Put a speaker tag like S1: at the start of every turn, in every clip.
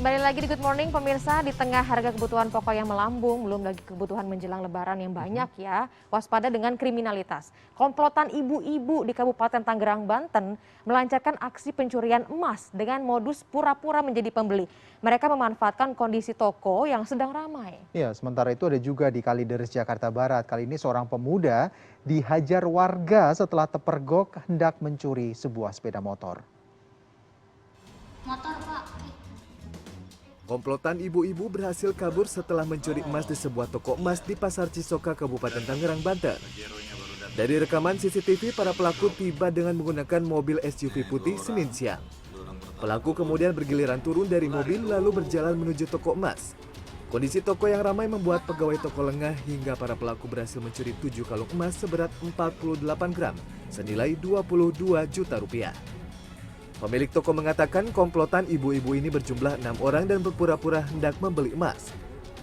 S1: Kembali lagi di Good Morning pemirsa, di tengah harga kebutuhan pokok yang melambung, belum lagi kebutuhan menjelang lebaran yang banyak ya, waspada dengan kriminalitas. Komplotan ibu-ibu di Kabupaten Tangerang, Banten melancarkan aksi pencurian emas dengan modus pura-pura menjadi pembeli. Mereka memanfaatkan kondisi toko yang sedang ramai.
S2: Ya, sementara itu ada juga di Kalideres, Jakarta Barat. Kali ini seorang pemuda dihajar warga setelah terpergok hendak mencuri sebuah sepeda motor.
S3: Motor, Pak.
S4: Komplotan ibu-ibu berhasil kabur setelah mencuri emas di sebuah toko emas di Pasar Cisoka, Kabupaten Tangerang, Banten. Dari rekaman CCTV, para pelaku tiba dengan menggunakan mobil SUV putih Senin siang. Pelaku kemudian bergiliran turun dari mobil lalu berjalan menuju toko emas. Kondisi toko yang ramai membuat pegawai toko lengah hingga para pelaku berhasil mencuri 7 kalung emas seberat 48 gram, senilai 22 juta rupiah. Pemilik toko mengatakan komplotan ibu-ibu ini berjumlah 6 orang dan berpura-pura hendak membeli emas.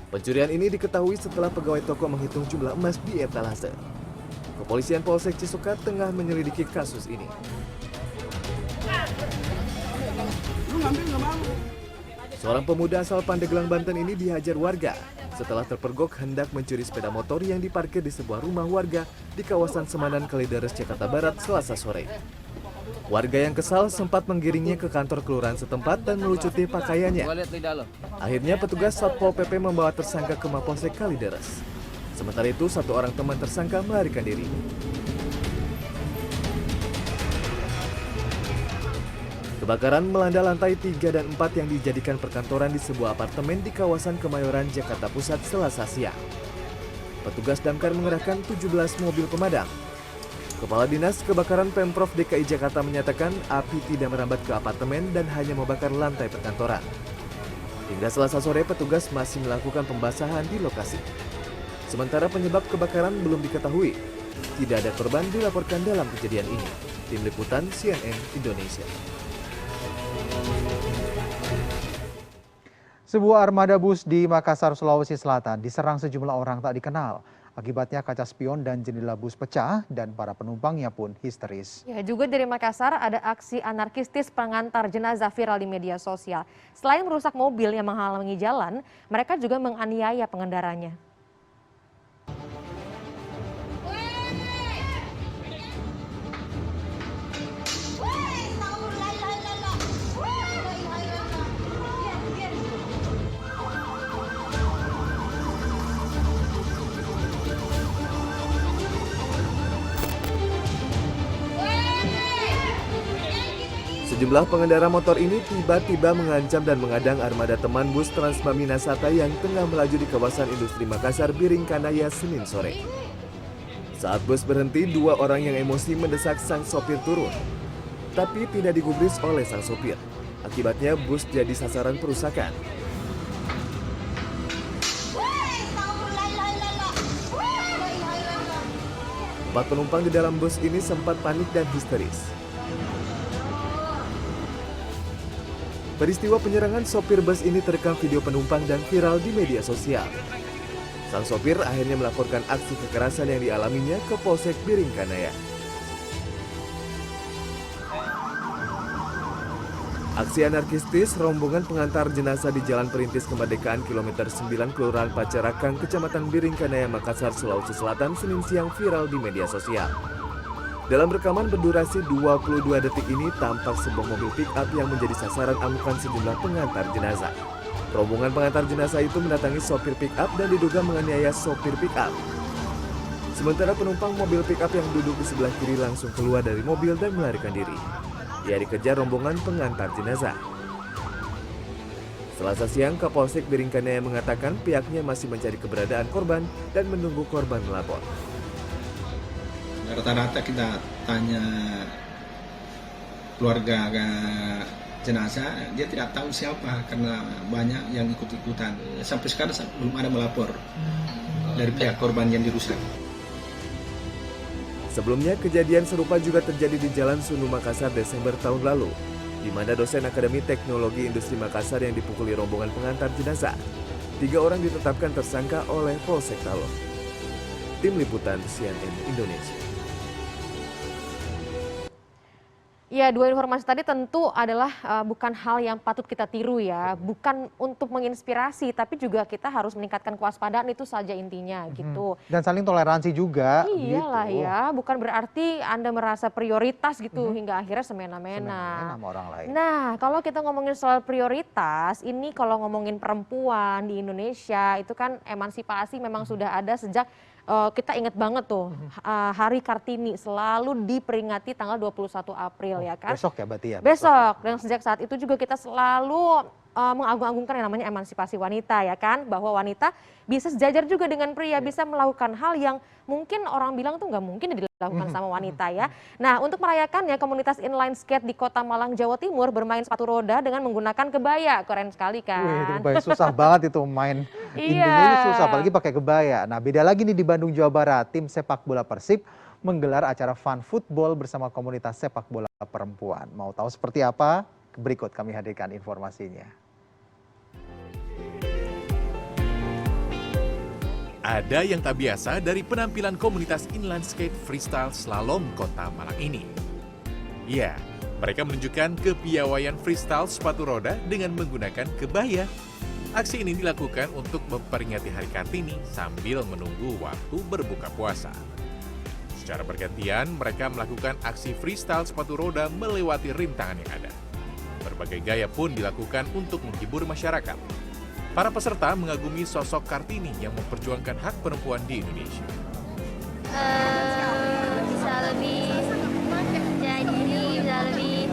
S4: Pencurian ini diketahui setelah pegawai toko menghitung jumlah emas di etalase. Kepolisian Polsek Cisoka tengah menyelidiki kasus ini. Seorang pemuda asal Pandeglang, Banten ini dihajar warga setelah terpergok hendak mencuri sepeda motor yang diparkir di sebuah rumah warga di kawasan Semanan, Kalideres, Jakarta Barat, Selasa sore. Warga yang kesal sempat menggiringnya ke kantor kelurahan setempat dan melucuti pakaiannya. Akhirnya petugas Satpol PP membawa tersangka ke Mapolsek Kalideres. Sementara itu, satu orang teman tersangka melarikan diri. Kebakaran melanda lantai 3 dan 4 yang dijadikan perkantoran di sebuah apartemen di kawasan Kemayoran, Jakarta Pusat, Selasa siang. Petugas damkar mengerahkan 17 mobil pemadam. Kepala Dinas Kebakaran Pemprov DKI Jakarta menyatakan api tidak merambat ke apartemen dan hanya membakar lantai perkantoran. Hingga Selasa sore, petugas masih melakukan pembasahan di lokasi. Sementara penyebab kebakaran belum diketahui. Tidak ada korban dilaporkan dalam kejadian ini. Tim Liputan CNN Indonesia.
S2: Sebuah armada bus di Makassar, Sulawesi Selatan diserang sejumlah orang tak dikenal. Akibatnya kaca spion dan jendela bus pecah dan para penumpangnya pun histeris.
S1: Ya, juga dari Makassar ada aksi anarkistis pengantar jenazah viral di media sosial. Selain merusak mobil yang menghalangi jalan, mereka juga menganiaya pengendaranya.
S4: Sejumlah pengendara motor ini tiba-tiba mengancam dan mengadang armada teman bus Transmami Nasata yang tengah melaju di kawasan industri Makassar, Biringkanaya, Senin sore. Saat bus berhenti, dua orang yang emosi mendesak sang sopir turun. Tapi tidak digubris oleh sang sopir. Akibatnya bus jadi sasaran perusakan. Empat penumpang di dalam bus ini sempat panik dan histeris. Peristiwa penyerangan sopir bus ini terekam video penumpang dan viral di media sosial. Sang sopir akhirnya melaporkan aksi kekerasan yang dialaminya ke Polsek Biringkanaya. Aksi anarkistis rombongan pengantar jenazah di Jalan Perintis Kemerdekaan kilometer 9 Kelurahan Pacarakang, Kecamatan Biringkanaya, Makassar, Sulawesi Selatan, Senin siang viral di media sosial. Dalam rekaman berdurasi 22 detik ini tampak sebuah mobil pick-up yang menjadi sasaran amukan sejumlah pengantar jenazah. Rombongan pengantar jenazah itu mendatangi sopir pick-up dan diduga menganiaya sopir pick-up. Sementara penumpang mobil pick-up yang duduk di sebelah kiri langsung keluar dari mobil dan melarikan diri. Ia dikejar rombongan pengantar jenazah. Selasa siang, Kapolsek Biringkanaya mengatakan pihaknya masih mencari keberadaan korban dan menunggu korban melapor.
S5: Rata-rata kita tanya keluarga jenazah, dia tidak tahu siapa karena banyak yang ikut-ikutan. Sampai sekarang belum ada melapor dari pihak korban yang dirusak.
S4: Sebelumnya, kejadian serupa juga terjadi di Jalan Sunu Makassar Desember tahun lalu, di mana dosen Akademi Teknologi Industri Makassar yang dipukuli rombongan pengantar jenazah. 3 orang ditetapkan tersangka oleh Polsek Talon. Tim Liputan CNN Indonesia.
S1: Ya, dua informasi tadi tentu adalah bukan hal yang patut kita tiru ya, bukan untuk menginspirasi, tapi juga kita harus meningkatkan kewaspadaan itu saja intinya gitu.
S2: Dan saling toleransi juga.
S1: Iyalah
S2: gitu.
S1: ya, bukan berarti Anda merasa prioritas gitu hingga akhirnya
S2: Semena-mena
S1: semena-mena.
S2: sama orang lain.
S1: Nah, kalau kita ngomongin soal prioritas, ini kalau ngomongin perempuan di Indonesia itu kan emansipasi memang sudah ada sejak kita ingat banget tuh Hari Kartini selalu diperingati tanggal 21 April ya kan.
S2: Besok ya berarti ya?
S1: Besok, dan sejak saat itu juga kita selalu mengagung-agungkan yang namanya emansipasi wanita ya kan, bahwa wanita bisa sejajar juga dengan pria, bisa melakukan hal yang mungkin orang bilang tuh nggak mungkin dilakukan sama wanita ya. Nah, untuk merayakannya komunitas inline skate di Kota Malang, Jawa Timur bermain sepatu roda dengan menggunakan kebaya. Keren sekali
S2: Wih, itu
S1: kan?
S2: kebaya susah banget itu main
S1: Iya.
S2: Indonya itu susah, apalagi pakai kebaya. Nah, beda lagi nih di Bandung, Jawa Barat, tim sepak bola Persib menggelar acara fun football bersama komunitas sepak bola perempuan. Mau tahu seperti apa? Berikut kami hadirkan informasinya.
S3: Ada yang tak biasa dari penampilan komunitas inline skate freestyle slalom Kota Malang ini. Ya, mereka menunjukkan kepiawaian freestyle sepatu roda dengan menggunakan kebaya. Aksi ini dilakukan untuk memperingati Hari Kartini sambil menunggu waktu berbuka puasa. Secara bergantian, mereka melakukan aksi freestyle sepatu roda melewati rintangan yang ada. Berbagai gaya pun dilakukan untuk menghibur masyarakat. Para peserta mengagumi sosok Kartini yang memperjuangkan hak perempuan di Indonesia.
S6: Bisa lebih percaya diri, bisa lebih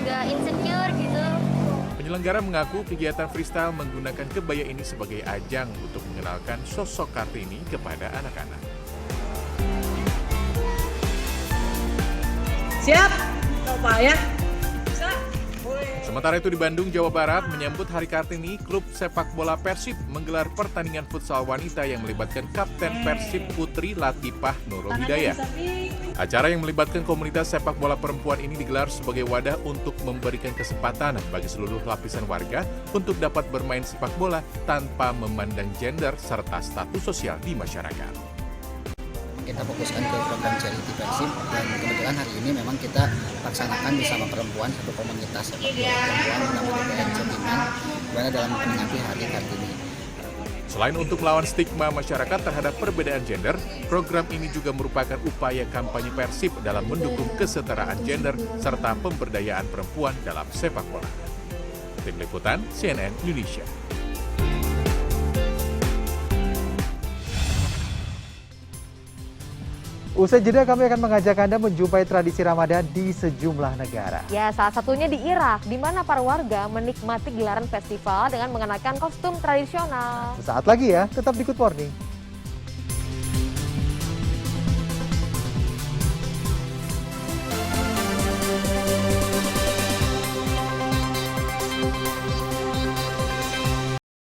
S6: gak insecure gitu.
S3: Penyelenggara mengaku kegiatan freestyle menggunakan kebaya ini sebagai ajang untuk mengenalkan sosok Kartini kepada anak-anak.
S7: Siap, coba ya.
S3: Sementara itu di Bandung, Jawa Barat, menyambut Hari Kartini, klub sepak bola Persib menggelar pertandingan futsal wanita yang melibatkan Kapten Persib Putri Latifah Nurul Hidayah. Acara yang melibatkan komunitas sepak bola perempuan ini digelar sebagai wadah untuk memberikan kesempatan bagi seluruh lapisan warga untuk dapat bermain sepak bola tanpa memandang gender serta status sosial di masyarakat.
S8: Kita fokuskan ke program charity Persib dan kebetulan hari ini memang kita laksanakan bersama perempuan satu komunitas sepak bola perempuan namanya PN Sentimen dimana dalam memperingati Hari Kartini.
S3: Selain untuk melawan stigma masyarakat terhadap perbedaan gender, program ini juga merupakan upaya kampanye Persib dalam mendukung kesetaraan gender serta pemberdayaan perempuan dalam sepak bola. Tim Liputan CNN Indonesia.
S2: Usai jeda kami akan mengajak Anda menjumpai tradisi Ramadan di sejumlah negara.
S1: Ya, salah satunya di Irak, di mana para warga menikmati gelaran festival dengan mengenakan kostum tradisional.
S2: Sesaat lagi ya, tetap di Good Morning.